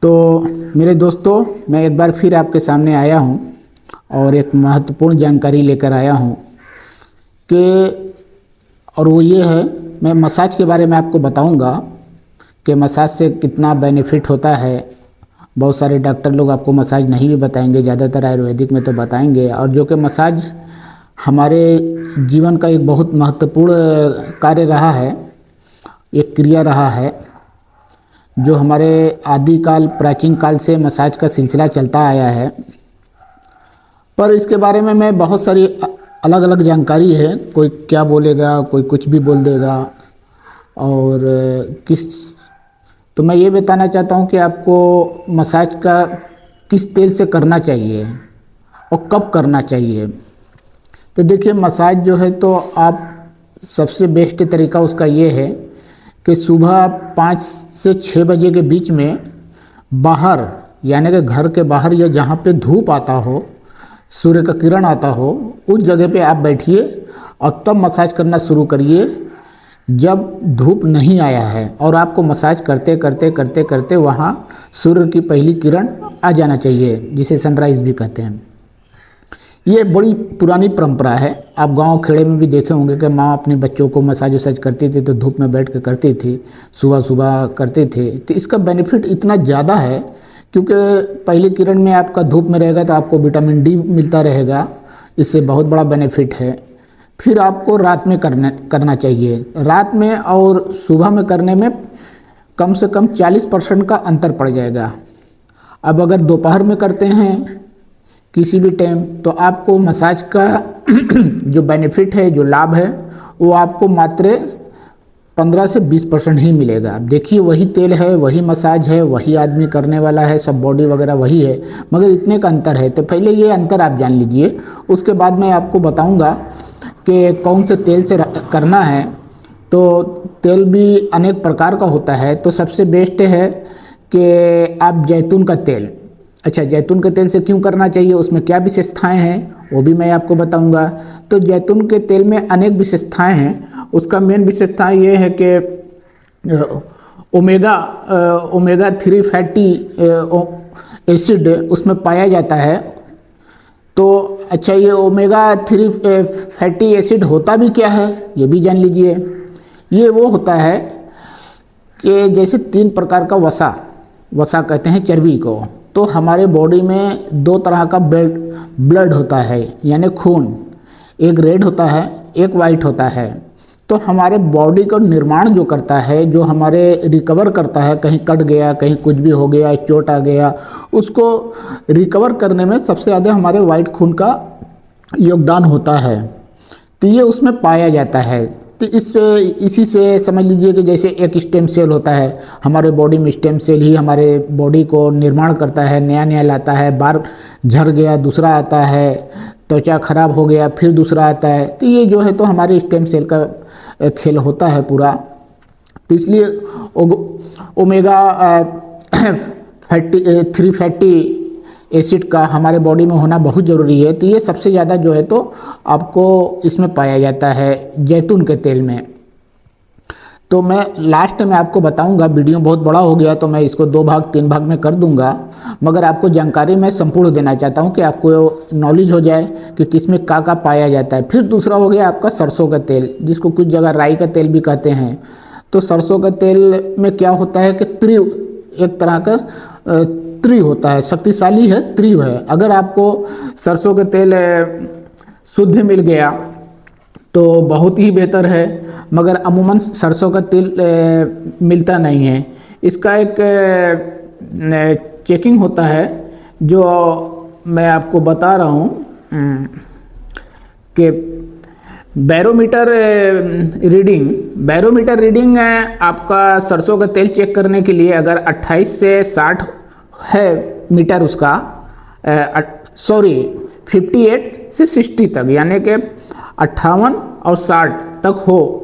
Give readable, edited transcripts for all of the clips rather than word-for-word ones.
तो मेरे दोस्तों, मैं एक बार फिर आपके सामने आया हूँ और एक महत्वपूर्ण जानकारी लेकर आया हूँ कि और वो ये है, मैं मसाज के बारे में आपको बताऊँगा कि मसाज से कितना बेनिफिट होता है। बहुत सारे डॉक्टर लोग आपको मसाज नहीं भी बताएंगे, ज़्यादातर आयुर्वेदिक में तो बताएंगे। और जो कि मसाज हमारे जीवन का एक बहुत महत्वपूर्ण कार्य रहा है, एक क्रिया रहा है जो हमारे आदिकाल प्राचीन काल से मसाज का सिलसिला चलता आया है। पर इसके बारे में मैं बहुत सारी अलग अलग जानकारी है, कोई क्या बोलेगा, कोई कुछ भी बोल देगा। और किस तो मैं ये बताना चाहता हूँ कि आपको मसाज का किस तेल से करना चाहिए और कब करना चाहिए। तो देखिए, मसाज जो है तो आप सबसे बेस्ट तरीका उसका ये है कि सुबह 5 से 6 बजे के बीच में बाहर, यानी कि घर के बाहर या जहाँ पे धूप आता हो, सूर्य का किरण आता हो, उस जगह पे आप बैठिए और तब मसाज करना शुरू करिए जब धूप नहीं आया है। और आपको मसाज करते करते करते करते वहाँ सूर्य की पहली किरण आ जाना चाहिए, जिसे सनराइज़ भी कहते हैं। ये बड़ी पुरानी परंपरा है। आप गांव खेड़े में भी देखे होंगे कि माँ अपने बच्चों को मसाज वसाज करती थी तो धूप में बैठ के करती थी, सुबह सुबह करते थे। तो इसका बेनिफिट इतना ज़्यादा है क्योंकि पहली किरण में आपका धूप में रहेगा तो आपको विटामिन डी मिलता रहेगा, इससे बहुत बड़ा बेनिफिट है। फिर आपको रात में करना चाहिए। रात में और सुबह में करने में कम से कम 40% का अंतर पड़ जाएगा। अब अगर दोपहर में करते हैं किसी भी टाइम, तो आपको मसाज का जो बेनिफिट है, जो लाभ है, वो आपको मात्र 15 से 20% ही मिलेगा। अब देखिए, वही तेल है, वही मसाज है, वही आदमी करने वाला है, सब बॉडी वगैरह वही है, मगर इतने का अंतर है। तो पहले ये अंतर आप जान लीजिए, उसके बाद मैं आपको बताऊंगा कि कौन से तेल से करना है। तो तेल भी अनेक प्रकार का होता है, तो सबसे बेस्ट है कि आप जैतून का तेल। अच्छा, जैतून के तेल से क्यों करना चाहिए, उसमें क्या विशेषताएं हैं, वो भी मैं आपको बताऊंगा। तो जैतून के तेल में अनेक विशेषताएं हैं। उसका मेन विशेषता ये है कि ओमेगा 3 फैटी एसिड उसमें पाया जाता है। तो अच्छा, ये ओमेगा 3 फैटी एसिड होता भी क्या है, ये भी जान लीजिए। ये वो होता है कि जैसे 3 प्रकार का वसा कहते हैं चर्बी को। तो हमारे बॉडी में 2 तरह का ब्लड होता है, यानी खून। एक रेड होता है, एक वाइट होता है। तो हमारे बॉडी का निर्माण जो करता है, जो हमारे रिकवर करता है, कहीं कट गया, कहीं कुछ भी हो गया, चोट आ गया, उसको रिकवर करने में सबसे ज़्यादा हमारे वाइट खून का योगदान होता है। तो ये उसमें पाया जाता है। तो इसी से समझ लीजिए कि जैसे एक स्टेम सेल होता है, हमारे बॉडी में स्टेम सेल ही हमारे बॉडी को निर्माण करता है, नया नया लाता है। बार झड़ गया दूसरा आता है, त्वचा खराब हो गया फिर दूसरा आता है। तो ये जो है तो हमारे स्टेम सेल का खेल होता है पूरा। तो इसलिए ओमेगा 3 फैटी एसिड का हमारे बॉडी में होना बहुत ज़रूरी है। तो ये सबसे ज़्यादा जो है तो आपको इसमें पाया जाता है जैतून के तेल में। तो मैं लास्ट में आपको बताऊंगा, वीडियो बहुत बड़ा हो गया तो मैं इसको 2 भाग 3 भाग में कर दूंगा, मगर आपको जानकारी मैं संपूर्ण देना चाहता हूं कि आपको नॉलेज हो जाए कि किसमें क्या पाया जाता है। फिर दूसरा हो गया आपका सरसों का तेल, जिसको कुछ जगह राई का तेल भी कहते हैं। तो सरसों का तेल में क्या होता है कि एक तरह का त्रि होता है, शक्तिशाली है, त्रिव है। अगर आपको सरसों का तेल शुद्ध मिल गया तो बहुत ही बेहतर है, मगर अमूमन सरसों का तेल मिलता नहीं है। इसका एक चेकिंग होता है जो मैं आपको बता रहा हूँ कि बैरोमीटर रीडिंग आपका सरसों का तेल चेक करने के लिए अगर 28 से 60 है मीटर उसका, 58 से 60 तक, यानी कि 58 और 60 तक हो,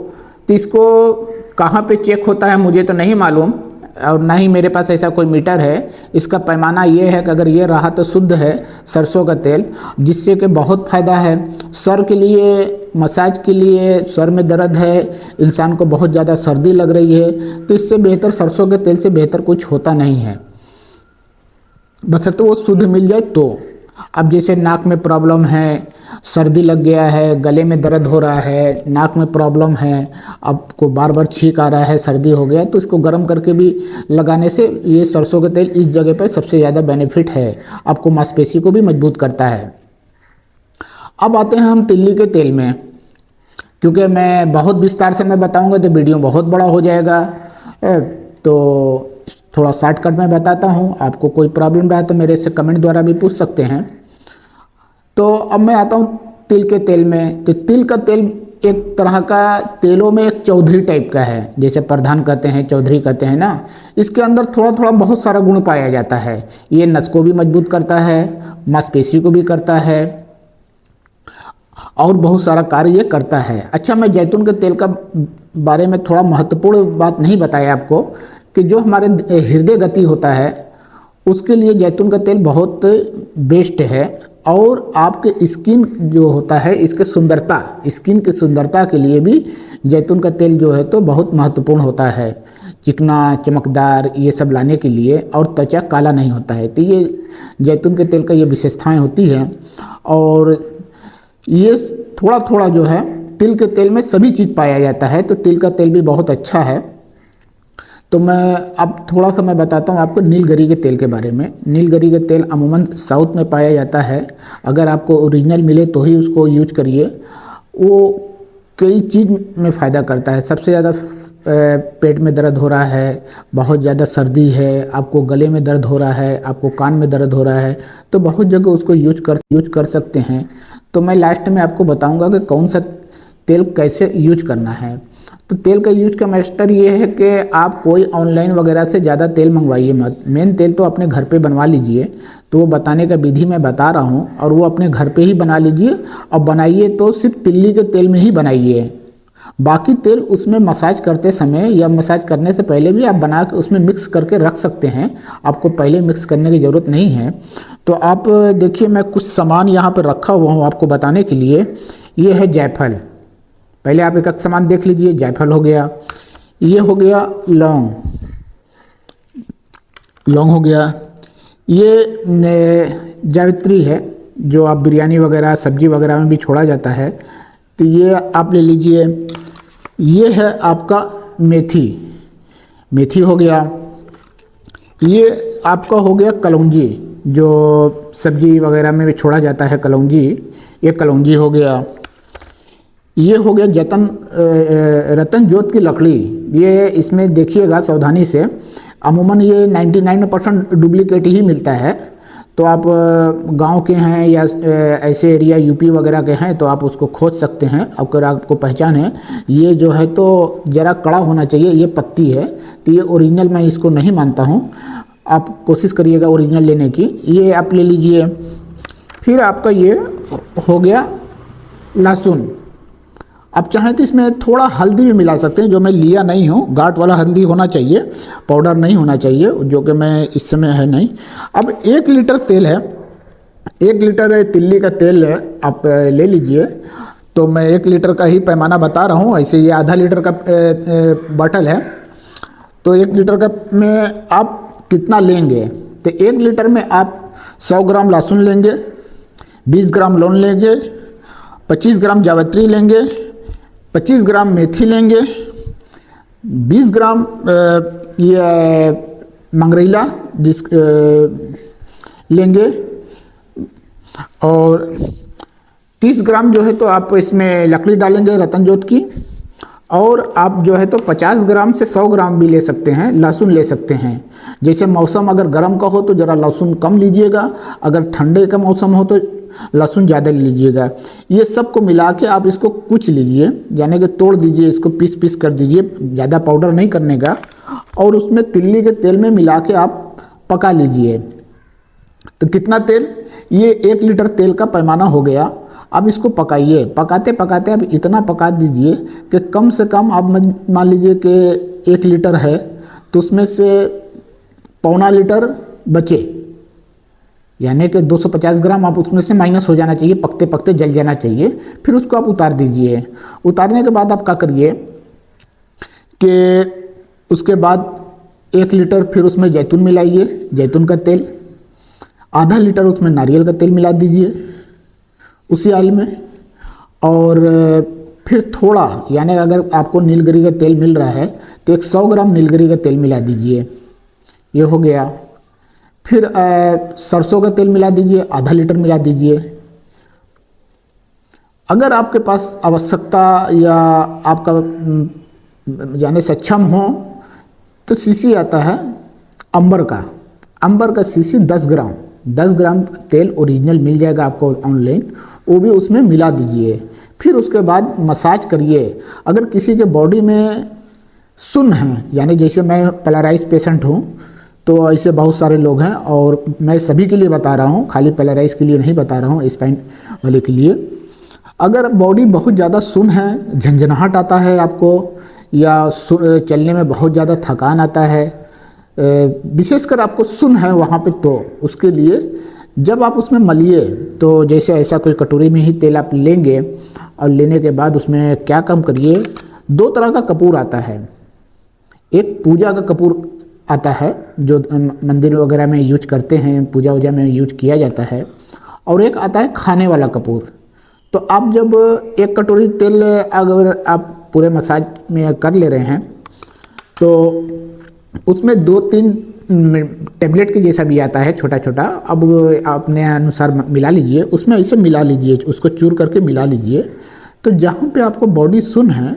तो इसको कहाँ पे चेक होता है मुझे तो नहीं मालूम, और ना ही मेरे पास ऐसा कोई मीटर है। इसका पैमाना ये है कि अगर ये रहा तो शुद्ध है सरसों का तेल, जिससे कि बहुत फ़ायदा है सर के लिए, मसाज के लिए। सर में दर्द है, इंसान को बहुत ज़्यादा सर्दी लग रही है, तो इससे बेहतर सरसों के तेल से बेहतर कुछ होता नहीं है। बशर्ते वो शुद्ध मिल जाए तो। अब जैसे नाक में प्रॉब्लम है, सर्दी लग गया है, गले में दर्द हो रहा है, नाक में प्रॉब्लम है, आपको बार बार छींक आ रहा है, सर्दी हो गया, तो इसको गर्म करके भी लगाने से ये सरसों का तेल इस जगह पर सबसे ज़्यादा बेनिफिट है, आपको मांसपेशी को भी मजबूत करता है। अब आते हैं हम तिल्ली के तेल में, क्योंकि मैं बहुत विस्तार से मैं बताऊंगा तो वीडियो बहुत बड़ा हो जाएगा, तो थोड़ा शॉर्टकट में बताता हूँ। आपको कोई प्रॉब्लम रहा तो मेरे से कमेंट द्वारा भी पूछ सकते हैं। तो अब मैं आता हूँ तिल के तेल में। तो तिल का तेल एक तरह का तेलों में एक चौधरी टाइप का है, जैसे प्रधान कहते हैं, चौधरी कहते हैं ना। इसके अंदर थोड़ा थोड़ा बहुत सारा गुण पाया जाता है। ये नस को भी मजबूत करता है, मांसपेशी को भी करता है, और बहुत सारा कार्य ये करता है। अच्छा, मैं जैतून के तेल का बारे में थोड़ा महत्वपूर्ण बात नहीं बताया आपको, कि जो हमारे हृदय गति होता है उसके लिए जैतून का तेल बहुत बेस्ट है। और आपके स्किन जो होता है, इसके सुंदरता, स्किन की सुंदरता के लिए भी जैतून का तेल जो है तो बहुत महत्वपूर्ण होता है, चिकना चमकदार ये सब लाने के लिए, और त्वचा काला नहीं होता है। तो ये जैतून के तेल का ये विशेषताएं होती हैं। और ये थोड़ा थोड़ा जो है तिल के तेल में सभी चीज़ पाया जाता है, तो तिल का तेल भी बहुत अच्छा है। तो मैं अब थोड़ा सा मैं बताता हूँ आपको नीलगिरी के तेल के बारे में। नीलगिरी का तेल अमूमन साउथ में पाया जाता है। अगर आपको ओरिजिनल मिले तो ही उसको यूज करिए। वो कई चीज़ में फ़ायदा करता है। सबसे ज़्यादा पेट में दर्द हो रहा है, बहुत ज़्यादा सर्दी है, आपको गले में दर्द हो रहा है, आपको कान में दर्द हो रहा है, तो बहुत जगह उसको यूज कर सकते हैं। तो मैं लास्ट में आपको बताऊंगा कि कौन सा तेल कैसे यूज करना है। तो तेल का यूज का मैटर ये है कि आप कोई ऑनलाइन वगैरह से ज़्यादा तेल मंगवाइए मत। मेन तेल तो अपने घर पे बनवा लीजिए। तो वो बताने का विधि मैं बता रहा हूँ, और वो अपने घर पे ही बना लीजिए। और बनाइए तो सिर्फ तिल्ली के तेल में ही बनाइए। बाकी तेल उसमें मसाज करते समय या मसाज करने से पहले भी आप बना के उसमें मिक्स करके रख सकते हैं। आपको पहले मिक्स करने की ज़रूरत नहीं है। तो आप देखिए, मैं कुछ सामान यहाँ पर रखा हुआ हूँ आपको बताने के लिए। ये है जायफल। पहले आप एक सामान देख लीजिए। जायफल हो गया, ये हो गया लौंग, लौंग हो गया, ये जावित्री है जो आप बिरयानी वगैरह सब्जी वगैरह में भी छोड़ा जाता है। तो ये आप ले लीजिए। ये है आपका मेथी, मेथी हो गया। ये आपका हो गया कलौंजी, जो सब्जी वगैरह में भी छोड़ा जाता है कलौंजी, ये कलौंजी हो गया। ये हो गया रतन जोत की लकड़ी। ये इसमें देखिएगा सावधानी से, अमूमन ये 99% डुप्लीकेट ही मिलता है। तो आप गांव के हैं या ऐसे एरिया यूपी वगैरह के हैं तो आप उसको खोज सकते हैं। अगर आपको पहचान है, ये जो है तो ज़रा कड़ा होना चाहिए। ये पत्ती है, तो ये ओरिजिनल मैं इसको नहीं मानता हूँ। आप कोशिश करिएगा ओरिजिनल लेने की। ये आप ले लीजिए। फिर आपका ये हो गया लहसुन। आप चाहें तो इसमें थोड़ा हल्दी भी मिला सकते हैं, जो मैं लिया नहीं हूँ। घाट वाला हल्दी होना चाहिए, पाउडर नहीं होना चाहिए, जो कि मैं इस समय है नहीं। अब 1 लीटर तेल है, 1 लीटर तिल्ली का तेल आप ले लीजिए। तो मैं 1 लीटर का ही पैमाना बता रहा हूँ। ऐसे ये आधा लीटर का बॉटल है। तो 1 लीटर का में आप कितना लेंगे? तो 1 लीटर में आप 100 ग्राम लहसुन लेंगे, 20 ग्राम लौंग लेंगे, 25 ग्राम जावित्री लेंगे, 25 ग्राम मेथी लेंगे, 20 ग्राम ये मंगरैला लेंगे, और 30 ग्राम जो है तो आप इसमें लकड़ी डालेंगे रतन जोत की। और आप जो है तो 50 ग्राम से 100 ग्राम भी ले सकते हैं, लहसुन ले सकते हैं। जैसे मौसम अगर गर्म का हो तो ज़रा लहसुन कम लीजिएगा, अगर ठंडे का मौसम हो तो लहसुन ज़्यादा लीजिएगा। ये सब को मिला के आप इसको कुच लीजिए, यानी कि तोड़ दीजिए, इसको पीस पीस कर दीजिए, ज़्यादा पाउडर नहीं करने का। और उसमें तिल्ली के तेल में मिला के आप पका लीजिए। तो कितना तेल? ये 1 लीटर तेल का पैमाना हो गया। अब इसको पकाइए। पकाते पकाते अब इतना पका दीजिए कि कम से कम आप मान लीजिए कि 1 लीटर है तो उसमें से पौना लीटर बचे, यानी कि 250 ग्राम आप उसमें से माइनस हो जाना चाहिए, पकते पकते जल जाना चाहिए। फिर उसको आप उतार दीजिए। उतारने के बाद आप क्या करिए कि उसके बाद 1 लीटर फिर उसमें जैतून मिलाइए, जैतून का तेल। आधा लीटर उसमें नारियल का तेल मिला दीजिए उसी ऑयल में। और फिर थोड़ा, यानी अगर आपको नीलगिरी का तेल मिल रहा है तो एक 100 ग्राम नीलगिरी का तेल मिला दीजिए, ये हो गया। फिर सरसों का तेल मिला दीजिए, आधा लीटर मिला दीजिए। अगर आपके पास आवश्यकता या आपका जाने सक्षम हो तो सीसी आता है अंबर का सीसी 10 ग्राम तेल ओरिजिनल मिल जाएगा आपको ऑनलाइन, वो भी उसमें मिला दीजिए। फिर उसके बाद मसाज करिए। अगर किसी के बॉडी में सुन्न है, यानी जैसे मैं पैरालाइज पेशेंट हूँ, तो ऐसे बहुत सारे लोग हैं और मैं सभी के लिए बता रहा हूँ, खाली पैरालाइज के लिए नहीं बता रहा हूँ, स्पाइन वाले के लिए। अगर बॉडी बहुत ज़्यादा सुन्न है, झंझनाहट आता है आपको, या चलने में बहुत ज़्यादा थकान आता है, विशेषकर आपको सुन्न है वहाँ पे, तो उसके लिए जब आप उसमें मलिए तो जैसे ऐसा कोई कटोरी में ही तेल आप लेंगे और लेने के बाद उसमें क्या काम करिए, 2 तरह का कपूर आता है। एक पूजा का कपूर आता है जो मंदिर वगैरह में यूज करते हैं, पूजा वूजा में यूज किया जाता है, और एक आता है खाने वाला कपूर। तो आप जब एक कटोरी तेल अगर आप पूरे मसाज में कर ले रहे हैं तो उसमें 2-3 टेबलेट के जैसा भी आता है छोटा छोटा, अब अपने अनुसार मिला लीजिए, उसमें ऐसे मिला लीजिए, उसको चूर करके मिला लीजिए। तो जहाँ पे आपको बॉडी सुन्न है,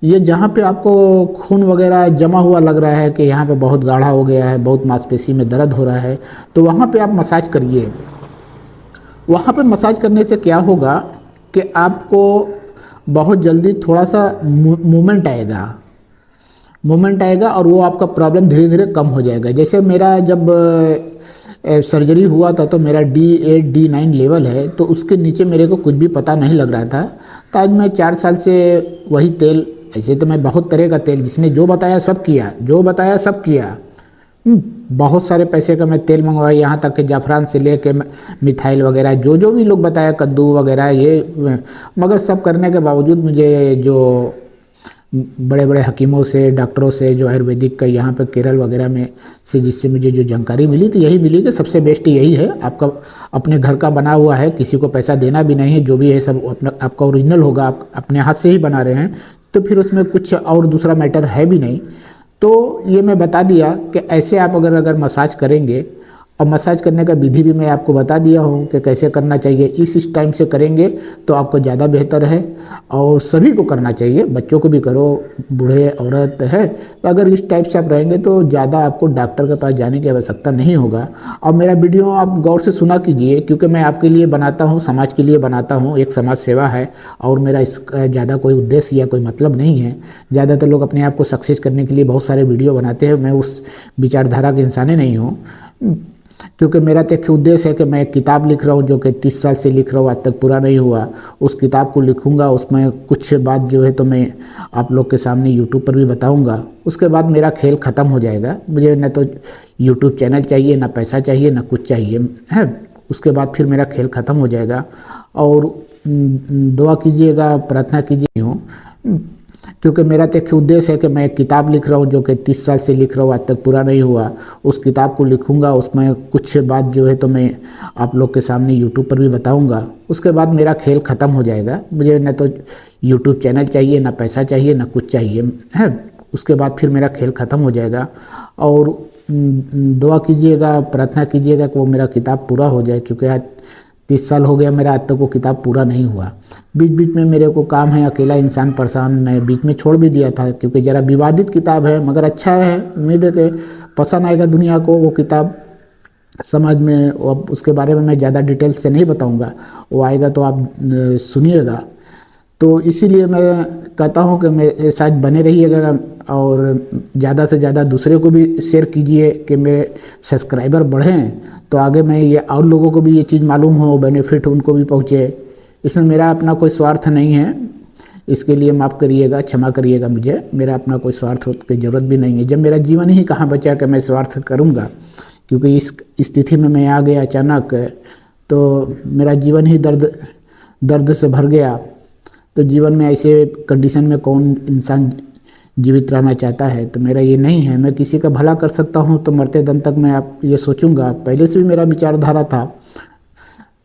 ये जहाँ पे आपको खून वगैरह जमा हुआ लग रहा है कि यहाँ पे बहुत गाढ़ा हो गया है, बहुत मांसपेशी में दर्द हो रहा है, तो वहाँ पे आप मसाज करिए। वहाँ पे मसाज करने से क्या होगा कि आपको बहुत जल्दी थोड़ा सा मूवमेंट आएगा और वो आपका प्रॉब्लम धीरे धीरे कम हो जाएगा। जैसे मेरा जब सर्जरी हुआ था तो मेरा D8 D9 लेवल है, तो उसके नीचे मेरे को कुछ भी पता नहीं लग रहा था। तो आज मैं 4 साल से वही तेल, ऐसे तो मैं बहुत तरह का तेल, जिसने जो बताया सब किया, बहुत सारे पैसे का मैं तेल मंगवाया, यहाँ तक कि जाफरान से लेके मिथाइल वगैरह जो भी लोग बताया, कद्दू वगैरह ये, मगर सब करने के बावजूद मुझे जो बड़े बड़े हकीमों से, डॉक्टरों से, जो आयुर्वेदिक का यहाँ पे केरल वगैरह में से जिससे मुझे जो जानकारी मिली तो यही मिली कि सबसे बेस्ट यही है, आपका अपने घर का बना हुआ है, किसी को पैसा देना भी नहीं है, जो भी है सब अपना आपका ओरिजिनल होगा, आप अपने हाथ से ही बना रहे हैं, तो फिर उसमें कुछ और दूसरा मैटर है भी नहीं। तो ये मैं बता दिया कि ऐसे आप अगर मसाज करेंगे, और मसाज करने का विधि भी मैं आपको बता दिया हूँ कि कैसे करना चाहिए। इस टाइम से करेंगे तो आपको ज़्यादा बेहतर है, और सभी को करना चाहिए, बच्चों को भी करो, बूढ़े औरत है, तो अगर इस टाइप से आप रहेंगे तो ज़्यादा आपको डॉक्टर के पास जाने की आवश्यकता नहीं होगा। और मेरा वीडियो आप गौर से सुना कीजिए, क्योंकि मैं आपके लिए बनाता हूँ, समाज के लिए बनाता हूँ, एक समाज सेवा है, और मेरा इसका ज़्यादा कोई उद्देश्य या कोई मतलब नहीं है। ज़्यादातर लोग अपने आप को सक्सेस करने के लिए बहुत सारे वीडियो बनाते हैं, मैं उस विचारधारा के इंसान नहीं हूँ, क्योंकि मेरा तो एक उद्देश्य है कि मैं एक किताब लिख रहा हूँ जो कि 30 साल से लिख रहा हूँ, आज तक पूरा नहीं हुआ। उस किताब को लिखूँगा, उसमें कुछ बात जो है तो मैं आप लोग के सामने यूट्यूब पर भी बताऊँगा। उसके बाद मेरा खेल ख़त्म हो जाएगा, मुझे न तो यूट्यूब चैनल चाहिए, ना पैसा चाहिए, ना कुछ चाहिए है। उसके बाद फिर मेरा खेल ख़त्म हो जाएगा। और दुआ कीजिएगा, प्रार्थना कीजिए हूँ, क्योंकि मेरा तो एक उद्देश्य है कि मैं एक किताब लिख रहा हूँ जो कि 30 साल से लिख रहा हूँ, आज तक पूरा नहीं हुआ। उस किताब को लिखूँगा, उसमें कुछ बात जो है तो मैं आप लोग के सामने यूट्यूब पर भी बताऊँगा। उसके बाद मेरा खेल ख़त्म हो जाएगा, मुझे न तो यूट्यूब चैनल चाहिए, ना पैसा चाहिए, ना कुछ चाहिए है। उसके बाद फिर मेरा खेल ख़त्म हो जाएगा। और दुआ कीजिएगा, प्रार्थना कीजिएगा कि वो मेरा किताब पूरा हो जाए, क्योंकि आज 30 साल हो गया मेरा, आज तक वो किताब पूरा नहीं हुआ। बीच बीच में मेरे को काम है, अकेला इंसान परेशान, मैं बीच में छोड़ भी दिया था, क्योंकि ज़रा विवादित किताब है, मगर अच्छा है, उम्मीद है कि पसंद आएगा दुनिया को वो किताब। समाज में अब उसके बारे में मैं ज़्यादा डिटेल से नहीं बताऊंगा, वो आएगा तो आप सुनिएगा। तो इसीलिए मैं कहता हूँ कि मेरे साथ बने रहिएगा, और ज़्यादा से ज़्यादा दूसरे को भी शेयर कीजिए कि मेरे सब्सक्राइबर बढ़ें, तो आगे मैं ये और लोगों को भी ये चीज़ मालूम हो, बेनिफिट उनको भी पहुँचे। इसमें मेरा अपना कोई स्वार्थ नहीं है, इसके लिए माफ़ करिएगा, क्षमा करिएगा मुझे, मेरा अपना कोई स्वार्थ की ज़रूरत भी नहीं है। जब मेरा जीवन ही कहाँ बचा कि मैं स्वार्थ करूँगा, क्योंकि इस स्थिति में मैं आ गया अचानक, तो मेरा जीवन ही दर्द से भर गया। तो जीवन में ऐसे कंडीशन में कौन इंसान जीवित रहना चाहता है, तो मेरा ये नहीं है। मैं किसी का भला कर सकता हूँ तो मरते दम तक मैं आप ये सोचूंगा। पहले से भी मेरा विचारधारा था,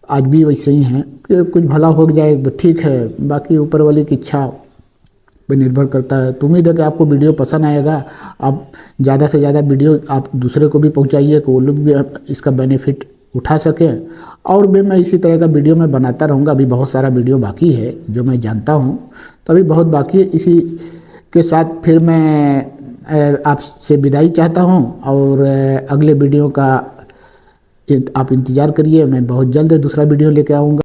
आज भी वैसे ही है कि कुछ भला हो जाए तो ठीक है, बाकी ऊपर वाले की इच्छा पे निर्भर करता है। तो उम्मीद है कि आपको वीडियो पसंद आएगा। आप ज़्यादा से ज़्यादा वीडियो आप दूसरे को भी पहुँचाइए कि वो लोग भी इसका बेनिफिट उठा सकें। और भी मैं इसी तरह का वीडियो मैं बनाता रहूँगा। अभी बहुत सारा वीडियो बाकी है जो मैं जानता हूँ, तो अभी बहुत बाकी है। इसी के साथ फिर मैं आपसे विदाई चाहता हूँ, और अगले वीडियो का आप इंतज़ार करिए। मैं बहुत जल्द दूसरा वीडियो लेके आऊँगा।